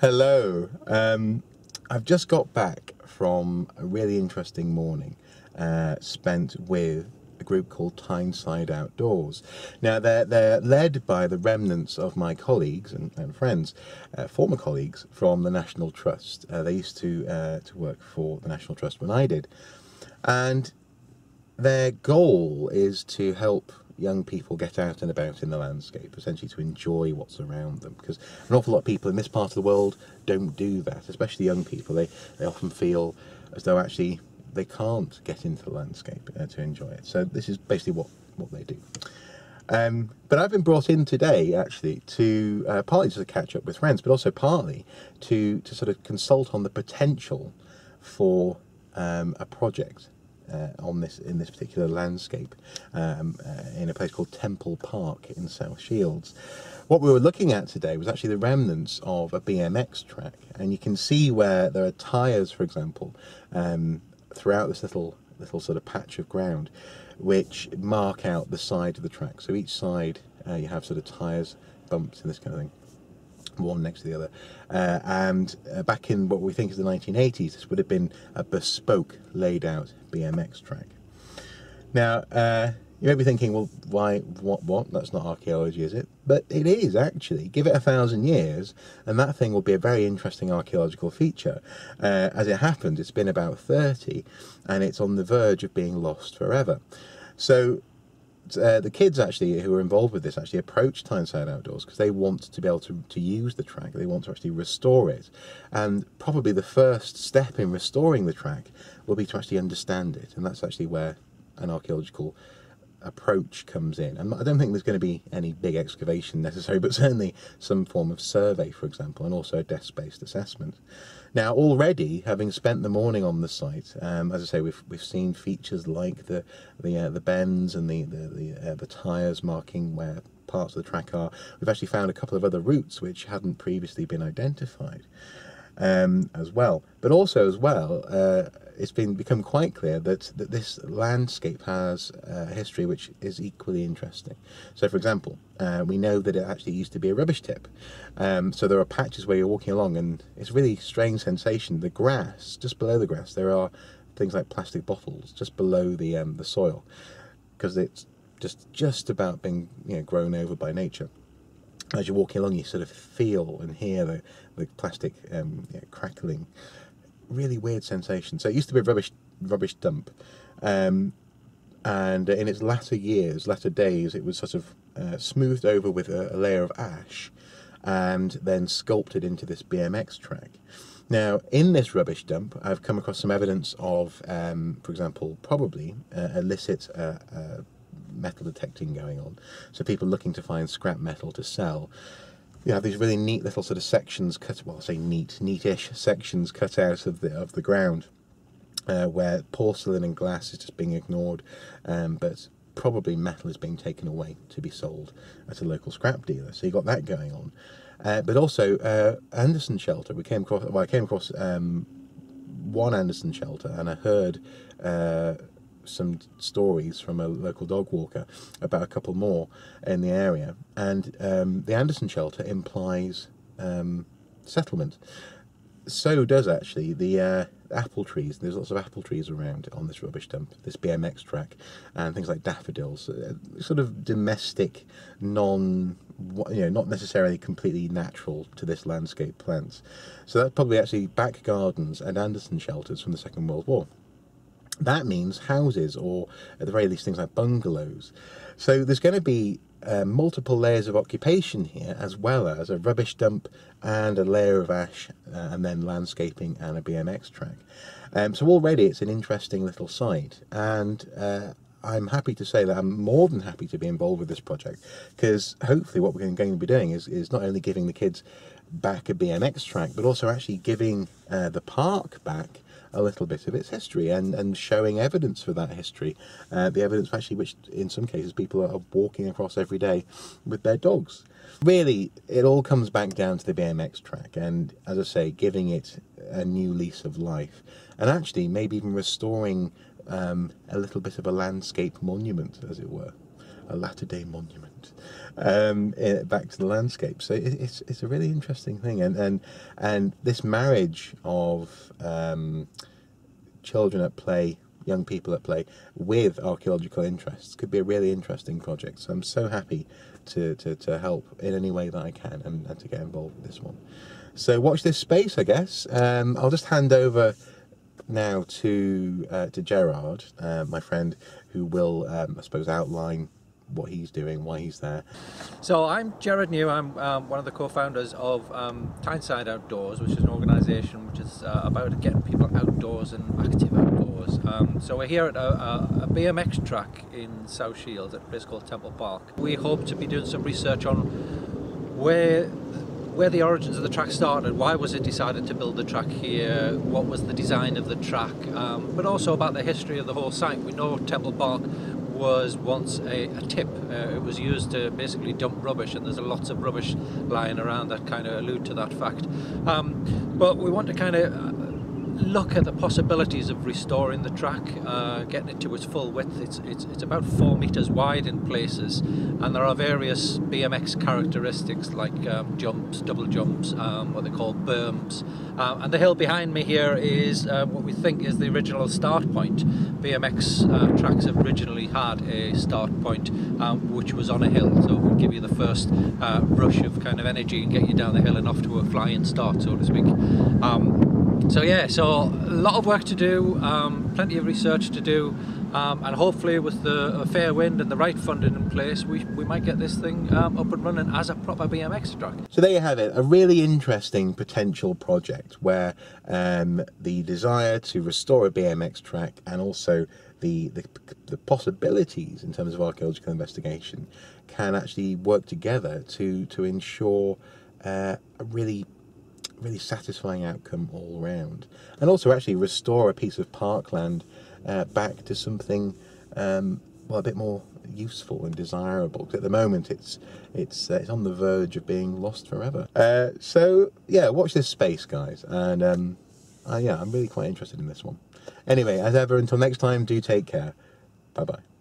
Hello. I've just got back from a really interesting morning spent with a group called Tyneside Outdoors. Now, they're led by the remnants of my colleagues and friends, former colleagues from the National Trust. They used to work for the National Trust when I did. And their goal is to help young people get out and about in the landscape, essentially to enjoy what's around them, because an awful lot of people in this part of the world don't do that, especially young people. They often feel as though actually they can't get into the landscape to enjoy it. So this is basically what they do. But I've been brought in today actually to partly just to catch up with friends, but also partly to sort of consult on the potential for a project in this particular landscape in a place called Temple Park in South Shields. What we were looking at today was actually the remnants of a BMX track, and you can see where there are tyres, for example, throughout this little sort of patch of ground, which mark out the side of the track. So each side you have sort of tyres, bumps, and this kind of thing, one next to the other. And back in what we think is the 1980s, this would have been a bespoke, laid out BMX track. Now, you may be thinking, well, why, what? That's not archaeology, is it? But it is, actually. Give it 1,000 years, and that thing will be a very interesting archaeological feature. As it happens, it's been about 30, and it's on the verge of being lost forever. So the kids actually who are involved with this actually approached Tyneside Outdoors because they want to be able to use the track. They want to actually restore it, and probably the first step in restoring the track will be to actually understand it, and that's actually where an archaeological approach comes in. And I don't think there's going to be any big excavation necessary, but certainly some form of survey, for example, and also a desk-based assessment. Now, already, having spent the morning on the site, as I say, we've seen features like the bends and the tyres marking where parts of the track are. We've actually found a couple of other routes which hadn't previously been identified as well. But also as well, it's become quite clear that this landscape has a history which is equally interesting. So, for example, we know that it actually used to be a rubbish tip. So there are patches where you're walking along, and it's a really strange sensation. The grass, just below the grass, there are things like plastic bottles just below the soil, because it's just about being grown over by nature. As you're walking along, you sort of feel and hear the plastic crackling. Really weird sensation. So it used to be a rubbish dump, and in its latter days, it was sort of smoothed over with a layer of ash, and then sculpted into this BMX track. Now, in this rubbish dump, I've come across some evidence of, for example, probably illicit metal detecting going on. So people looking to find scrap metal to sell. You have these really neat little sort of sections cut, well, I say neatish sections cut out of the ground, where porcelain and glass is just being ignored, but probably metal is being taken away to be sold at a local scrap dealer. So you got that going on, but also Anderson shelter. I came across one Anderson shelter, and I heard some stories from a local dog walker about a couple more in the area, and the Anderson shelter implies settlement. So does actually the apple trees. There's lots of apple trees around on this rubbish dump, this BMX track, and things like daffodils, sort of domestic, not necessarily completely natural to this landscape plants. So that's probably actually back gardens and Anderson shelters from the Second World War. That means houses, or at the very least things like bungalows. So there's going to be multiple layers of occupation here, as well as a rubbish dump and a layer of ash, and then landscaping and a BMX track. So already it's an interesting little site, and I'm happy to say that I'm more than happy to be involved with this project, because hopefully what we're going to be doing is not only giving the kids back a BMX track, but also actually giving the park back a little bit of its history, and showing evidence for that history, the evidence actually which in some cases people are walking across every day with their dogs. Really, it all comes back down to the BMX track, and as I say, giving it a new lease of life, and actually maybe even restoring a little bit of a landscape monument, as it were. a latter-day monument back to the landscape. So it's a really interesting thing, and this marriage of children at play, young people at play, with archaeological interests could be a really interesting project. So I'm so happy to help in any way that I can and to get involved with this one. So watch this space, I guess. I'll just hand over now to Gerard, my friend, who will, I suppose, outline what he's doing, why he's there. So I'm Gerard New. I'm one of the co-founders of Tyneside Outdoors, which is an organisation which is about getting people outdoors and active outdoors. So we're here at a BMX track in South Shields at a place called Temple Park. We hope to be doing some research on where the origins of the track started, why was it decided to build the track here, what was the design of the track, but also about the history of the whole site. We know Temple Park was once a tip. It was used to basically dump rubbish, and there's lots of rubbish lying around that kind of allude to that fact. But we want to kind of look at the possibilities of restoring the track, getting it to its full width. It's about 4 meters wide in places, and there are various BMX characteristics like jumps, double jumps, what they call berms. And the hill behind me here is what we think is the original start point. BMX tracks have originally had a start point which was on a hill, so it would give you the first rush of kind of energy and get you down the hill and off to a flying start, so to speak. So yeah, so a lot of work to do, plenty of research to do, and hopefully with a fair wind and the right funding in place, we might get this thing up and running as a proper BMX track. So there you have it, a really interesting potential project where the desire to restore a BMX track and also the possibilities in terms of archaeological investigation can actually work together to ensure a really satisfying outcome all round, and also actually restore a piece of parkland back to something well, a bit more useful and desirable, because at the moment it's on the verge of being lost forever. So yeah, watch this space, guys, and yeah, I'm really quite interested in this one. Anyway, as ever, until next time, do take care. Bye bye.